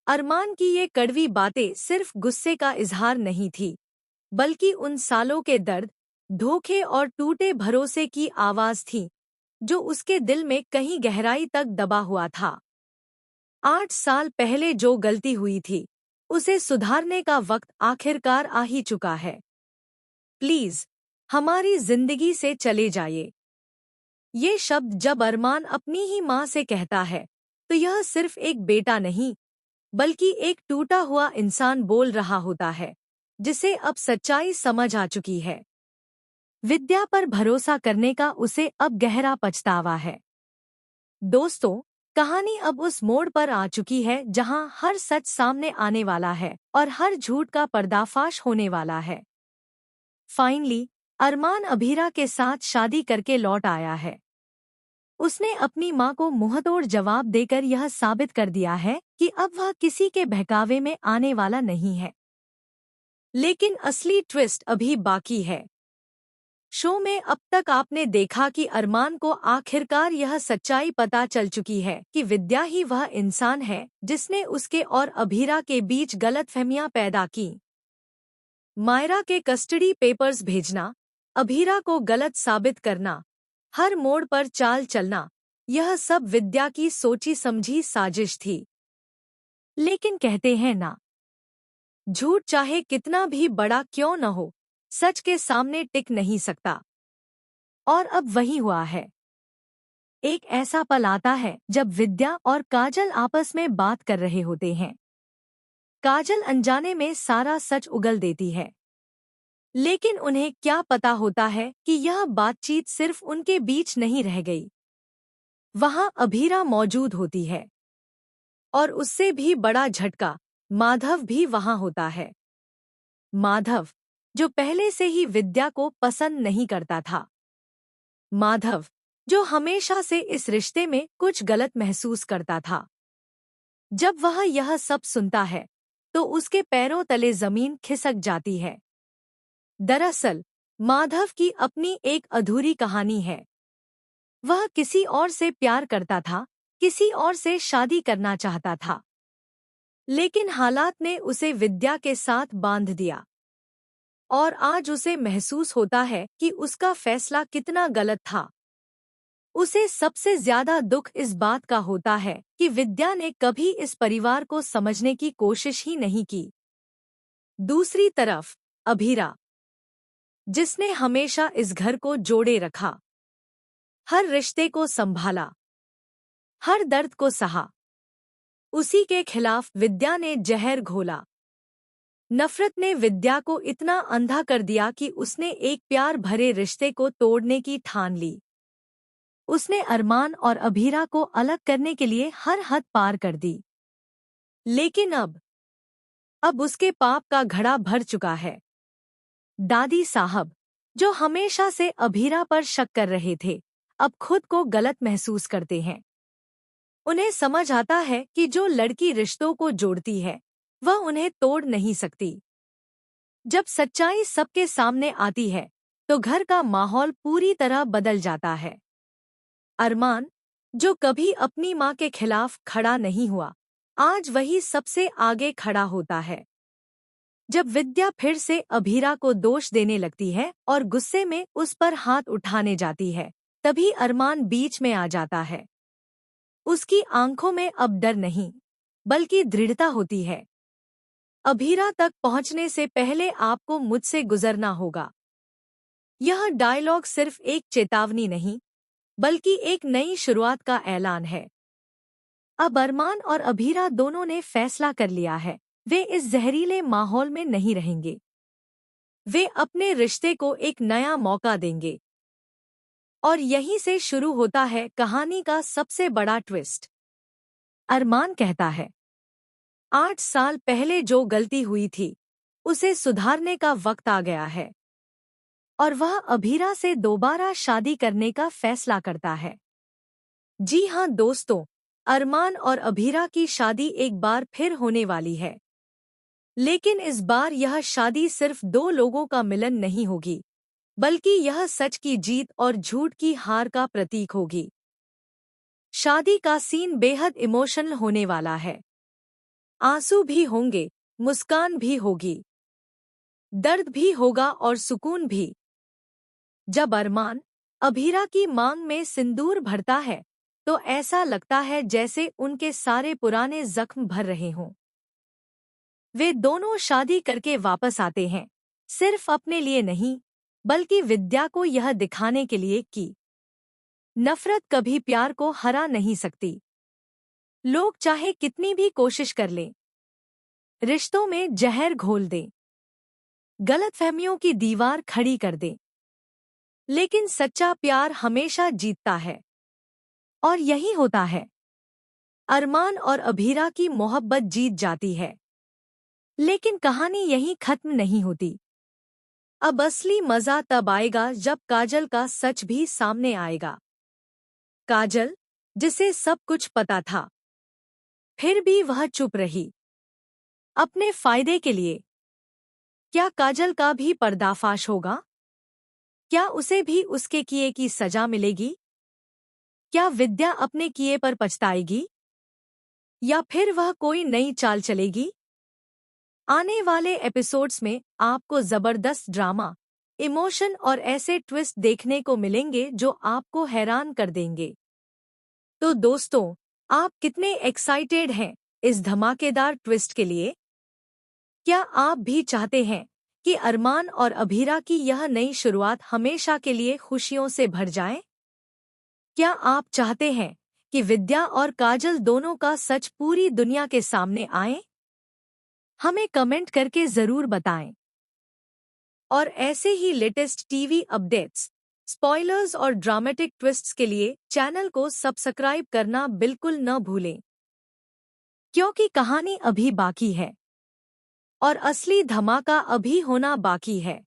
अरमान की ये कड़वी बातें सिर्फ गुस्से का इजहार नहीं थी, बल्कि उन सालों के दर्द, धोखे और टूटे भरोसे की आवाज थी, जो उसके दिल में कहीं गहराई तक दबा हुआ था। 8 साल पहले जो गलती हुई थी, उसे सुधारने का वक्त आखिरकार आ ही चुका है। प्लीज, हमारी जिंदगी से चले जाइए। ये शब्द जब अरमान अपनी ही माँ से कहता है, तो यह सिर्फ एक बेटा नहीं, बल्कि एक टूटा हुआ इंसान बोल रहा होता है, जिसे अब सच्चाई समझ आ चुकी है। विद्या पर भरोसा करने का उसे अब गहरा पछतावा है। दोस्तों, कहानी अब उस मोड़ पर आ चुकी है जहां हर सच सामने आने वाला है और हर झूठ का पर्दाफाश होने वाला है। फाइनली, अरमान अभीरा के साथ शादी करके लौट आया है। उसने अपनी मां को मुंहतोड़ जवाब देकर यह साबित कर दिया है कि अब वह किसी के बहकावे में आने वाला नहीं है। लेकिन असली ट्विस्ट अभी बाकी है। शो में अब तक आपने देखा कि अरमान को आखिरकार यह सच्चाई पता चल चुकी है कि विद्या ही वह इंसान है जिसने उसके और अभीरा के बीच गलतफहमियां पैदा की। मायरा के कस्टडी पेपर्स भेजना, अभीरा को गलत साबित करना, हर मोड़ पर चाल चलना, यह सब विद्या की सोची समझी साजिश थी। लेकिन कहते हैं ना, झूठ चाहे कितना भी बड़ा क्यों न हो, सच के सामने टिक नहीं सकता। और अब वही हुआ है। एक ऐसा पल आता है जब विद्या और काजल आपस में बात कर रहे होते हैं। काजल अनजाने में सारा सच उगल देती है। लेकिन उन्हें क्या पता होता है कि यह बातचीत सिर्फ उनके बीच नहीं रह गई। वहां अभीरा मौजूद होती है। और उससे भी बड़ा झटका, माधव भी वहां होता है। माधव, जो पहले से ही विद्या को पसंद नहीं करता था। माधव, जो हमेशा से इस रिश्ते में कुछ गलत महसूस करता था। जब वह यह सब सुनता है, तो उसके पैरों तले जमीन खिसक जाती है। दरअसल, माधव की अपनी एक अधूरी कहानी है। वह किसी और से प्यार करता था, किसी और से शादी करना चाहता था। लेकिन हालात ने उसे विद्या के साथ बांध दिया। और आज उसे महसूस होता है कि उसका फैसला कितना गलत था। उसे सबसे ज्यादा दुख इस बात का होता है कि विद्या ने कभी इस परिवार को समझने की कोशिश ही नहीं की। दूसरी तरफ, अभीरा, जिसने हमेशा इस घर को जोड़े रखा, हर रिश्ते को संभाला, हर दर्द को सहा, उसी के खिलाफ विद्या ने जहर घोला। नफरत ने विद्या को इतना अंधा कर दिया कि उसने एक प्यार भरे रिश्ते को तोड़ने की ठान ली। उसने अरमान और अभीरा को अलग करने के लिए हर हद पार कर दी। लेकिन अब उसके पाप का घड़ा भर चुका है। दादी साहब, जो हमेशा से अभीरा पर शक कर रहे थे, अब खुद को गलत महसूस करते हैं। उन्हें समझ आता है कि जो लड़की रिश्तों को जोड़ती है, वह उन्हें तोड़ नहीं सकती। जब सच्चाई सबके सामने आती है, तो घर का माहौल पूरी तरह बदल जाता है। अरमान, जो कभी अपनी मां के खिलाफ खड़ा नहीं हुआ, आज वही सबसे आगे खड़ा होता है। जब विद्या फिर से अभीरा को दोष देने लगती है और गुस्से में उस पर हाथ उठाने जाती है, तभी अरमान बीच में आ जाता है। उसकी आंखों में अब डर नहीं, बल्कि दृढ़ता होती है। अभीरा तक पहुंचने से पहले आपको मुझसे गुजरना होगा। यह डायलॉग सिर्फ एक चेतावनी नहीं, बल्कि एक नई शुरुआत का ऐलान है। अब अरमान और अभीरा दोनों ने फैसला कर लिया है, वे इस जहरीले माहौल में नहीं रहेंगे। वे अपने रिश्ते को एक नया मौका देंगे। और यहीं से शुरू होता है कहानी का सबसे बड़ा ट्विस्ट। अरमान कहता है, 8 साल पहले जो गलती हुई थी, उसे सुधारने का वक्त आ गया है। और वह अभीरा से दोबारा शादी करने का फैसला करता है। जी हाँ दोस्तों, अरमान और अभीरा की शादी एक बार फिर होने वाली है। लेकिन इस बार यह शादी सिर्फ दो लोगों का मिलन नहीं होगी, बल्कि यह सच की जीत और झूठ की हार का प्रतीक होगी। शादी का सीन बेहद इमोशनल होने वाला है। आंसू भी होंगे, मुस्कान भी होगी, दर्द भी होगा और सुकून भी। जब अरमान अभीरा की मांग में सिंदूर भरता है तो ऐसा लगता है जैसे उनके सारे पुराने जख्म भर रहे हों। वे दोनों शादी करके वापस आते हैं, सिर्फ अपने लिए नहीं बल्कि विद्या को यह दिखाने के लिए कि नफरत कभी प्यार को हरा नहीं सकती। लोग चाहे कितनी भी कोशिश कर लें, रिश्तों में जहर घोल दें, गलतफहमियों की दीवार खड़ी कर दें, लेकिन सच्चा प्यार हमेशा जीतता है। और यही होता है। अरमान और अभीरा की मोहब्बत जीत जाती है। लेकिन कहानी यहीं खत्म नहीं होती। अब असली मजा तब आएगा जब काजल का सच भी सामने आएगा। काजल, जिसे सब कुछ पता था, फिर भी वह चुप रही, अपने फायदे के लिए। क्या काजल का भी पर्दाफाश होगा? क्या उसे भी उसके किए की सजा मिलेगी? क्या विद्या अपने किए पर पछताएगी? या फिर वह कोई नई चाल चलेगी? आने वाले एपिसोड्स में आपको जबरदस्त ड्रामा, इमोशन और ऐसे ट्विस्ट देखने को मिलेंगे जो आपको हैरान कर देंगे। तो दोस्तों, आप कितने एक्साइटेड हैं इस धमाकेदार ट्विस्ट के लिए? क्या आप भी चाहते हैं कि अरमान और अभीरा की यह नई शुरुआत हमेशा के लिए खुशियों से भर जाए? क्या आप चाहते हैं कि विद्या और काजल दोनों का सच पूरी दुनिया के सामने आए? हमें कमेंट करके जरूर बताएं। और ऐसे ही लेटेस्ट टीवी अपडेट्स, स्पॉयलर्स और ड्रामेटिक ट्विस्ट्स के लिए चैनल को सब्सक्राइब करना बिल्कुल न भूलें, क्योंकि कहानी अभी बाकी है और असली धमाका अभी होना बाकी है।